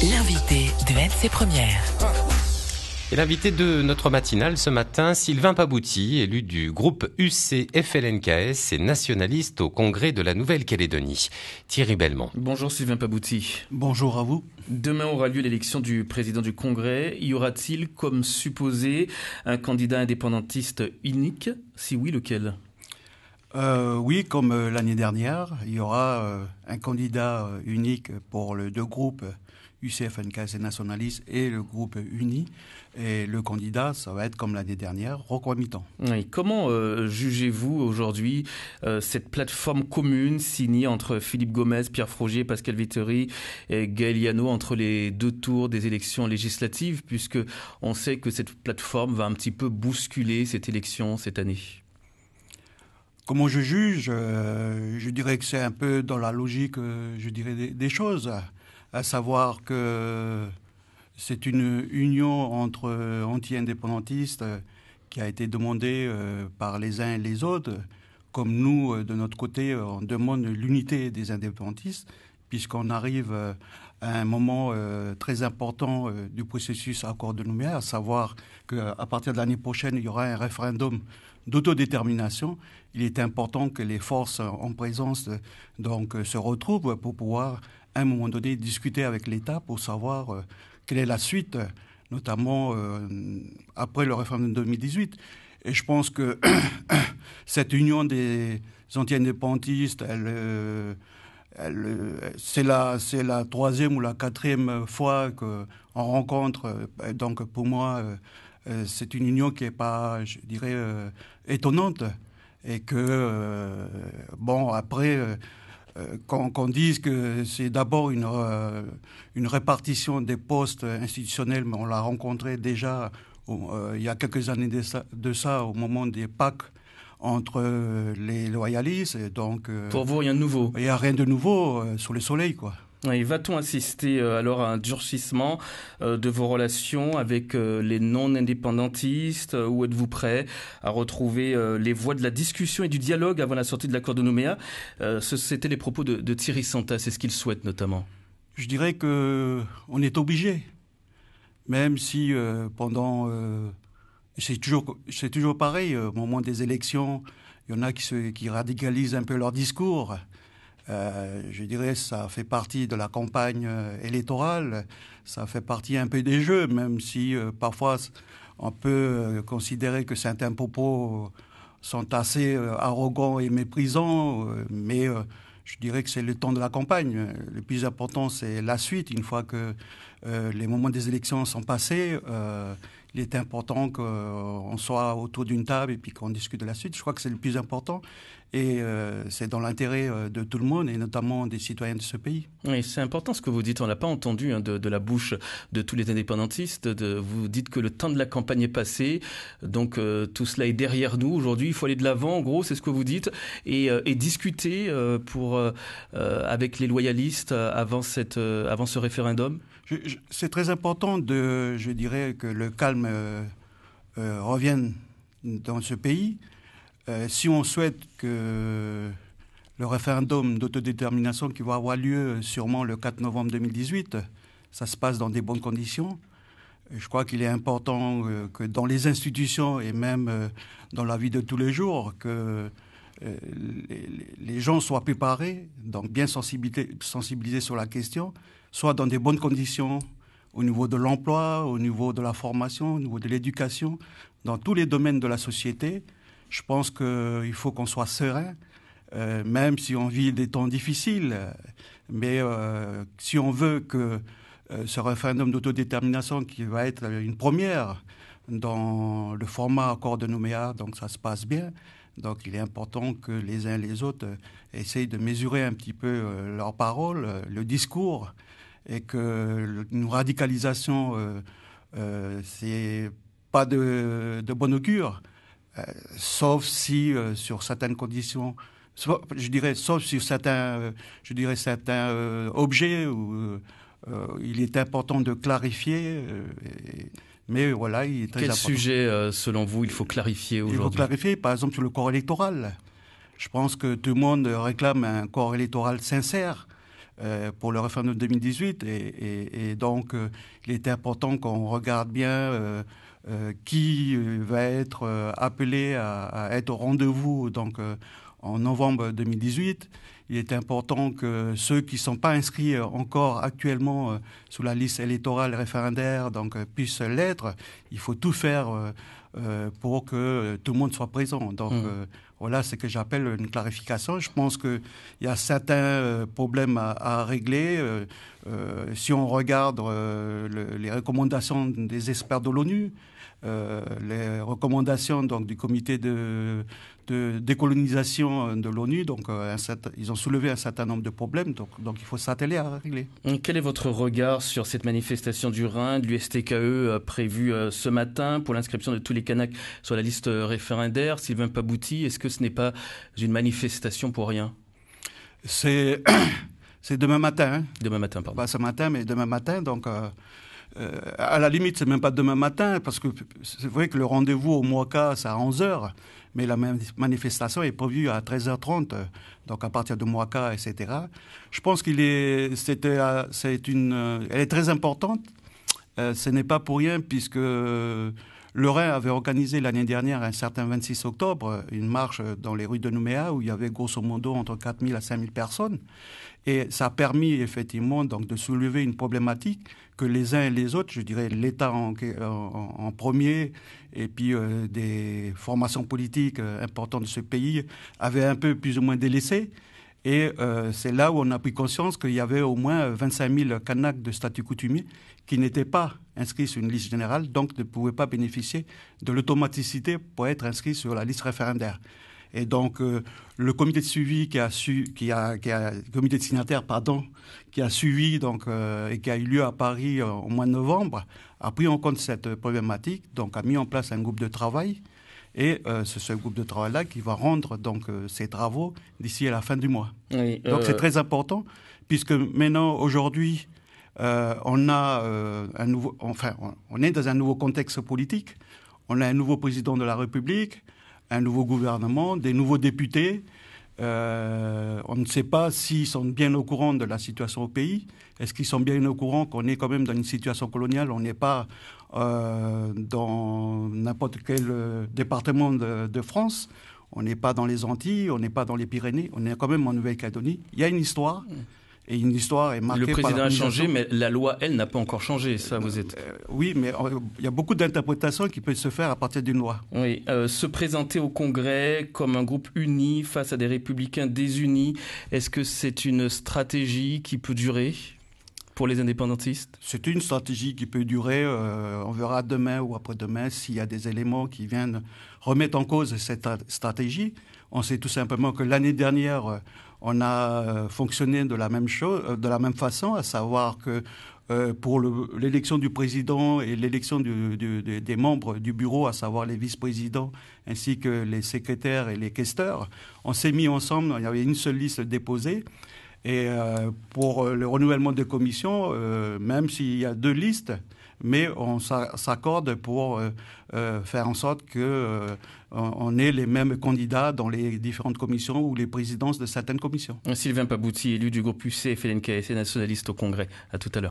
L'invité de MC Première. Et l'invité de notre matinale ce matin, Sylvain Pabouty, élu du groupe UC-FLNKS et nationaliste au Congrès de la Nouvelle-Calédonie. Thierry Belmont. Bonjour Sylvain Pabouty. Bonjour à vous. Demain aura lieu l'élection du président du Congrès. Y aura-t-il, comme supposé, un candidat indépendantiste unique? Si oui, lequel? Oui, comme l'année dernière, il y aura un candidat unique pour les deux groupes UC-FLNKS et nationaliste et le groupe uni. Et le candidat, ça va être comme l'année dernière, Rocroi Mitan. Oui. Comment jugez-vous aujourd'hui cette plateforme commune signée entre Philippe Gomez, Pierre Frogier, Pascal Vittori et Gaël Yano entre les deux tours des élections législatives, puisque on sait que cette plateforme va un petit peu bousculer cette élection cette année? Comment je juge je dirais que c'est un peu dans la logique, je dirais, des choses, à savoir que c'est une union entre anti-indépendantistes qui a été demandée par les uns et les autres. Comme nous, de notre côté, on demande l'unité des indépendantistes, puisqu'on arrive à un moment très important du processus accord de Nouméa, à savoir qu'à partir de l'année prochaine, il y aura un référendum d'autodétermination. Il est important que les forces en présence donc se retrouvent pour pouvoir, à un moment donné, discuter avec l'État pour savoir quelle est la suite, notamment après le référendum de 2018. Et je pense que cette union des anti-indépendantistes, c'est la troisième ou la quatrième fois qu'on rencontre. Donc pour moi, c'est une union qui n'est pas, je dirais, étonnante. Et que, bon, après, qu'on dise que c'est d'abord une répartition des postes institutionnels, mais on l'a rencontré déjà il y a quelques années de ça au moment des PAC entre les loyalistes. Et donc, pour vous, rien de nouveau? Il n'y a rien de nouveau sous le soleil, quoi. Et va-t-on assister alors à un durcissement de vos relations avec les non-indépendantistes ou êtes-vous prêt à retrouver les voies de la discussion et du dialogue avant la sortie de l'accord de Nouméa? C'était les propos de Thierry Santa, c'est ce qu'il souhaite notamment. Je dirais qu'on est obligé, même si pendant... c'est toujours pareil, au moment des élections, il y en a qui radicalisent un peu leur discours. Je dirais ça fait partie de la campagne électorale, ça fait partie un peu des jeux, même si parfois on peut considérer que certains propos sont assez arrogants et méprisants, mais je dirais que c'est le temps de la campagne. Le plus important, c'est la suite. Une fois que les moments des élections sont passés, il est important qu'on soit autour d'une table et puis qu'on discute de la suite. Je crois que c'est le plus important et c'est dans l'intérêt de tout le monde et notamment des citoyens de ce pays. Oui, c'est important ce que vous dites. On n'a pas entendu de la bouche de tous les indépendantistes. Vous dites que le temps de la campagne est passé, donc tout cela est derrière nous. Aujourd'hui, il faut aller de l'avant. En gros, c'est ce que vous dites et discuter avec les loyalistes avant ce référendum. C'est très important je dirais, que le calme revienne dans ce pays. Si on souhaite que le référendum d'autodétermination qui va avoir lieu sûrement le 4 novembre 2018, ça se passe dans des bonnes conditions. Je crois qu'il est important que dans les institutions et même dans la vie de tous les jours, que les gens soient préparés, donc bien sensibilisés sur la question, soit dans des bonnes conditions au niveau de l'emploi, au niveau de la formation, au niveau de l'éducation, dans tous les domaines de la société. Je pense qu'il faut qu'on soit serein, même si on vit des temps difficiles. Mais si on veut que ce référendum d'autodétermination, qui va être une première dans le format accord de Nouméa, donc ça se passe bien. Donc il est important que les uns et les autres essayent de mesurer un petit peu leurs paroles, le discours, et que une radicalisation, c'est pas de bon augure. Sauf si sur certaines conditions, je dirais, sauf sur certains objets où il est important de clarifier. Mais voilà, il est très important. Quel sujet, selon vous, il faut clarifier aujourd'hui? Il faut clarifier, par exemple, sur le corps électoral. Je pense que tout le monde réclame un corps électoral sincère. pour le référendum 2018. Et donc, il était important qu'on regarde bien qui va être appelé à être au rendez-vous donc, en novembre 2018. Il est important que ceux qui ne sont pas inscrits encore actuellement sous la liste électorale référendaire donc, puissent l'être. Il faut tout faire pour que tout le monde soit présent. Donc voilà ce que j'appelle une clarification. Je pense qu'il y a certains problèmes à régler. Si on regarde les recommandations des experts de l'ONU, les recommandations donc, du comité de décolonisation de l'ONU, donc ils ont soulevé un certain nombre de problèmes, donc il faut s'atteler à régler. Quel est votre regard sur cette manifestation du Rhin, de l'USTKE prévue ce matin pour l'inscription de tous les Kanaks sur la liste référendaire? Sylvain Pabouty, est-ce que ce n'est pas une manifestation pour rien? C'est demain matin. Hein. Demain matin, pardon. Pas ce matin, mais demain matin, donc... à la limite, c'est même pas demain matin, parce que c'est vrai que le rendez-vous au Moaka, c'est à 11h, mais la manifestation est prévue à 13h30, donc à partir de Moaka, etc. Je pense elle est très importante. Ce n'est pas pour rien, puisque le Rhin avait organisé l'année dernière, un certain 26 octobre, une marche dans les rues de Nouméa, où il y avait grosso modo entre 4 000 à 5 000 personnes. Et ça a permis effectivement donc, de soulever une problématique que les uns et les autres, je dirais l'État en premier, et puis des formations politiques importantes de ce pays, avaient un peu plus ou moins délaissé. Et c'est là où on a pris conscience qu'il y avait au moins 25 000 Kanaks de statut coutumier qui n'étaient pas inscrits sur une liste générale, donc ne pouvaient pas bénéficier de l'automaticité pour être inscrits sur la liste référendaire. Et donc, le comité de suivi comité de signataires, qui a suivi donc, et qui a eu lieu à Paris au mois de novembre, a pris en compte cette problématique, donc a mis en place un groupe de travail. Et c'est ce groupe de travail-là qui va rendre donc ses travaux d'ici à la fin du mois. Oui, donc c'est très important, puisque maintenant, aujourd'hui, on est dans un nouveau contexte politique. On a un nouveau président de la République, un nouveau gouvernement, des nouveaux députés. On ne sait pas s'ils sont bien au courant de la situation au pays. Est-ce qu'ils sont bien au courant qu'on est quand même dans une situation coloniale? On n'est pas dans n'importe quel département de France. On n'est pas dans les Antilles, on n'est pas dans les Pyrénées. On est quand même en Nouvelle-Calédonie. Il y a une histoire. Et une histoire est marquée par... Le président a changé, mais la loi, elle, n'a pas encore changé, ça vous êtes... Oui, mais il y a beaucoup d'interprétations qui peuvent se faire à partir d'une loi. Oui, se présenter au Congrès comme un groupe uni face à des républicains désunis, est-ce que c'est une stratégie qui peut durer pour les indépendantistes? C'est une stratégie qui peut durer. On verra demain ou après-demain s'il y a des éléments qui viennent remettre en cause cette stratégie. On sait tout simplement que l'année dernière... on a fonctionné de la même façon, à savoir que pour l'élection du président et l'élection des membres du bureau, à savoir les vice-présidents ainsi que les secrétaires et les questeurs, on s'est mis ensemble, il y avait une seule liste déposée. Et pour le renouvellement des commissions, même s'il y a 2 listes, mais on s'accorde pour faire en sorte qu'on ait les mêmes candidats dans les différentes commissions ou les présidences de certaines commissions. Sylvain Pabouty, élu du groupe UC FLNKS et nationaliste au Congrès. À tout à l'heure.